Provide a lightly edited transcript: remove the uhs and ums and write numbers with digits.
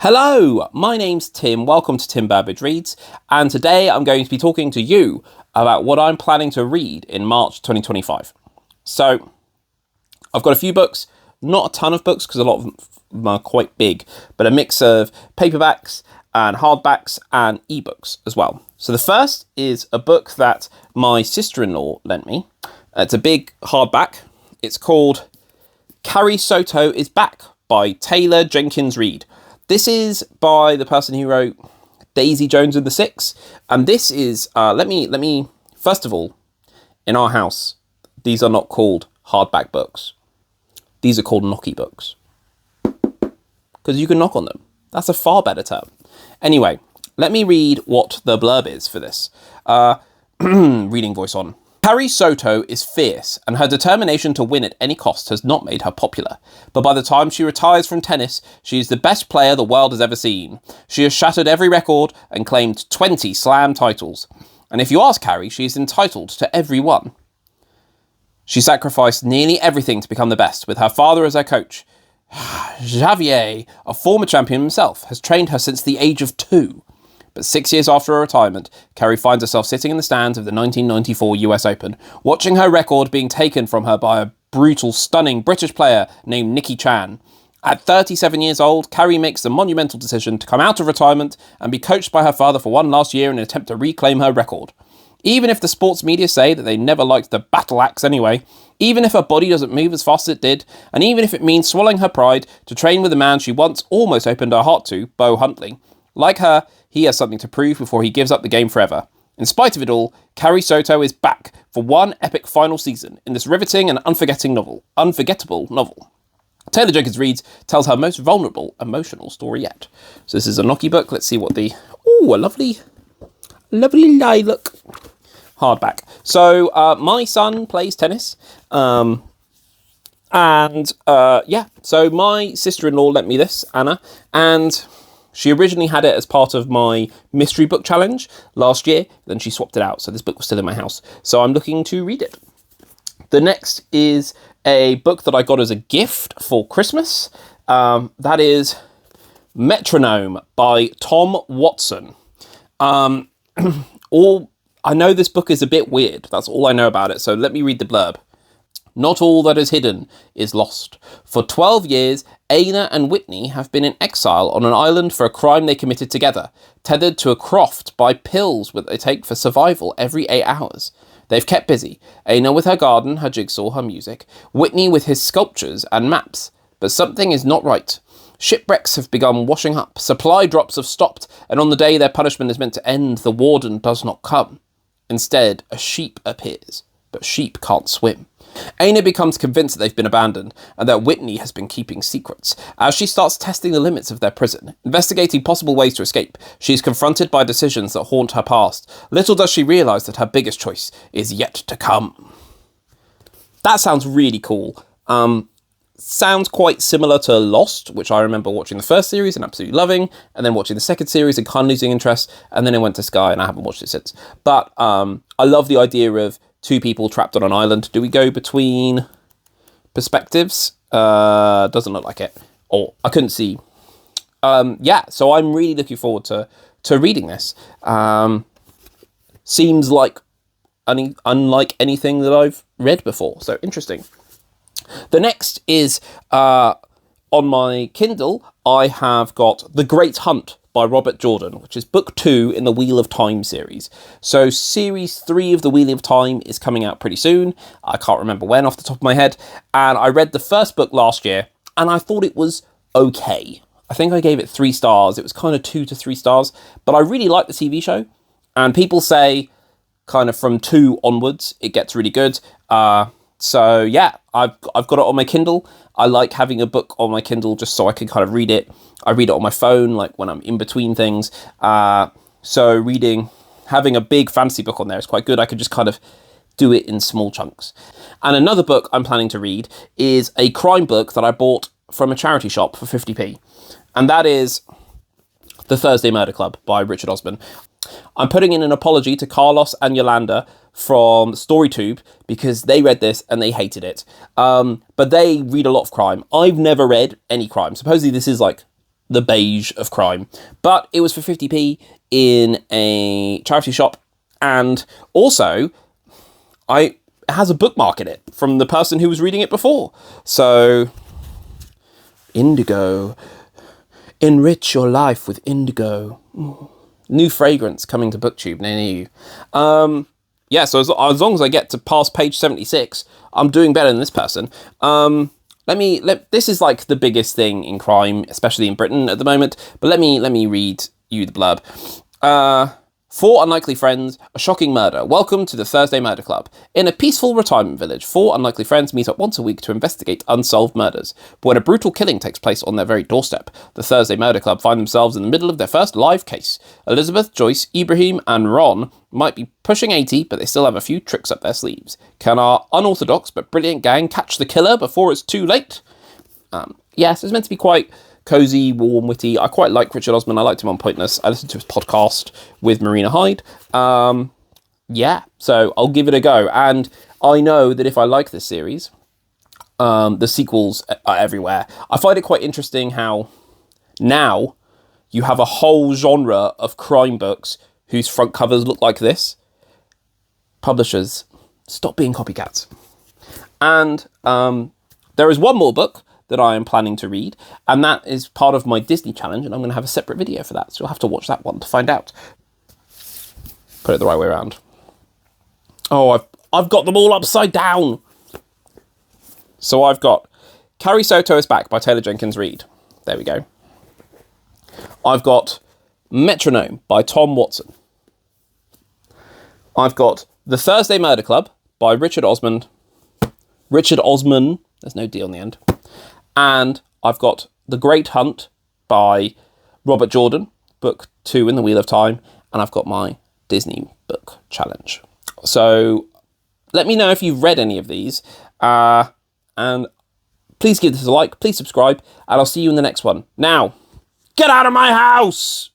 Hello, my name's Tim. Welcome to Tim Burbage Reads, and today I'm going to be talking to you about what I'm planning to read in March 2025. So, I've got a few books, not a ton of books because a lot of them are quite big, but a mix of paperbacks and hardbacks and ebooks as well. So the first is a book that my sister-in-law lent me. It's a big hardback. It's called Carrie Soto is Back by Taylor Jenkins Reid. This is by the person who wrote Daisy Jones and the Six. And this is, let me, first of all, in our house, these are not called hardback books. These are called knocky books. Because you can knock on them. That's a far better term. Anyway, let me read what the blurb is for this. Reading voice on. Carrie Soto is fierce, and her determination to win at any cost has not made her popular. But by the time she retires from tennis, she is the best player the world has ever seen. She has shattered every record and claimed 20 slam titles. And if you ask Carrie, she is entitled to every one. She sacrificed nearly everything to become the best, with her father as her coach. Javier, a former champion himself, has trained her since the age of 2. But 6 years after her retirement, Carrie finds herself sitting in the stands of the 1994 US Open, watching her record being taken from her by a brutal, stunning British player named Nicky Chan. At 37 years old, Carrie makes the monumental decision to come out of retirement and be coached by her father for one last year in an attempt to reclaim her record. Even if the sports media say that they never liked the battle axe anyway, even if her body doesn't move as fast as it did, and even if it means swallowing her pride to train with the man she once almost opened her heart to, Bo Huntley. Like her, he has something to prove before he gives up the game forever. In spite of it all, Carrie Soto is back for one epic final season in this riveting and unforgettable novel. Taylor Jenkins Reid tells her most vulnerable, emotional story yet. So this is a knocky book. Let's see what the... Ooh, a lovely lilac hardback. So my son plays tennis. So my sister-in-law lent me this, Anna, and... she originally had it as part of my mystery book challenge last year, then she swapped it out, so this book was still in my house. So I'm looking to read it. The next is a book that I got as a gift for Christmas. That is Metronome by Tom Watson. I know this book is a bit weird. That's all I know about it, so let me read the blurb. Not all that is hidden is lost. For 12 years, Aina and Whitney have been in exile on an island for a crime they committed together, tethered to a croft by pills that they take for survival every 8 hours. They've kept busy, Aina with her garden, her jigsaw, her music, Whitney with his sculptures and maps. But something is not right. Shipwrecks have begun washing up, supply drops have stopped, and on the day their punishment is meant to end, the warden does not come. Instead, a sheep appears, but sheep can't swim. Aina becomes convinced that they've been abandoned and that Whitney has been keeping secrets. As she starts testing the limits of their prison, investigating possible ways to escape, she is confronted by decisions that haunt her past. Little does she realise that her biggest choice is yet to come. That sounds really cool. Sounds quite similar to Lost, which I remember watching the first series and absolutely loving, and then watching the second series and kind of losing interest, and then it went to Sky and I haven't watched it since. But I love the idea of 2 people trapped on an island. Do we go between perspectives? Doesn't look like it. Or I couldn't see. So I'm really looking forward to reading this. Seems like unlike anything that I've read before. So interesting. The next is on my Kindle. I have got The Great Hunt by Robert Jordan, which is book 2 in the Wheel of Time series. So series 3 of the Wheel of Time is coming out pretty soon. I can't remember when off the top of my head. And I read the first book last year and I thought it was okay. I think I gave it 3 stars. It was kind of 2 to 3 stars, but I really like the TV show. And people say kind of from 2 onwards, it gets really good. So yeah, I've got it on my Kindle. I like having a book on my Kindle just so I can kind of read it. I read it on my phone, like when I'm in between things. So having a big fantasy book on there is quite good. I can just kind of do it in small chunks. And another book I'm planning to read is a crime book that I bought from a charity shop for 50p. And that is The Thursday Murder Club by Richard Osman. I'm putting in an apology to Carlos and Yolanda from StoryTube because they read this and they hated it. But they read a lot of crime. I've never read any crime. Supposedly this is like the beige of crime. But it was for 50p in a charity shop, and also it has a bookmark in it from the person who was reading it before. So, indigo. Enrich your life with indigo. New fragrance coming to BookTube near you. Yeah, so as long as I get to past page 76, I'm doing better than this person. This is like the biggest thing in crime, especially in Britain at the moment. But let me read you the blurb. 4 unlikely friends, a shocking murder. Welcome to the Thursday Murder Club. In a peaceful retirement village, 4 unlikely friends meet up once a week to investigate unsolved murders. But when a brutal killing takes place on their very doorstep, the Thursday Murder Club find themselves in the middle of their first live case. Elizabeth, Joyce, Ibrahim, and Ron might be pushing 80, but they still have a few tricks up their sleeves. Can our unorthodox but brilliant gang catch the killer before it's too late? Yes, it's meant to be quite cozy, warm, witty. I quite like Richard Osman. I liked him on Pointless. I listened to his podcast with Marina Hyde. Yeah, so I'll give it a go. And I know that if I like this series, the sequels are everywhere. I find it quite interesting how now you have a whole genre of crime books whose front covers look like this. Publishers, stop being copycats. And there is one more book that I am planning to read, and that is part of my Disney challenge, and I'm going to have a separate video for that, so you'll have to watch that one to find out. Put it the right way around. Oh, I've got them all upside down. So I've got Carrie Soto is Back by Taylor Jenkins Reid. There we go. I've got Metronome by Tom Watson. I've got The Thursday Murder Club by Richard Osman. There's no D on the end. And I've got The Great Hunt by Robert Jordan, book 2 in the Wheel of Time. And I've got my Disney book challenge. So let me know if you've read any of these. And please give this a like, please subscribe, and I'll see you in the next one. Now, get out of my house!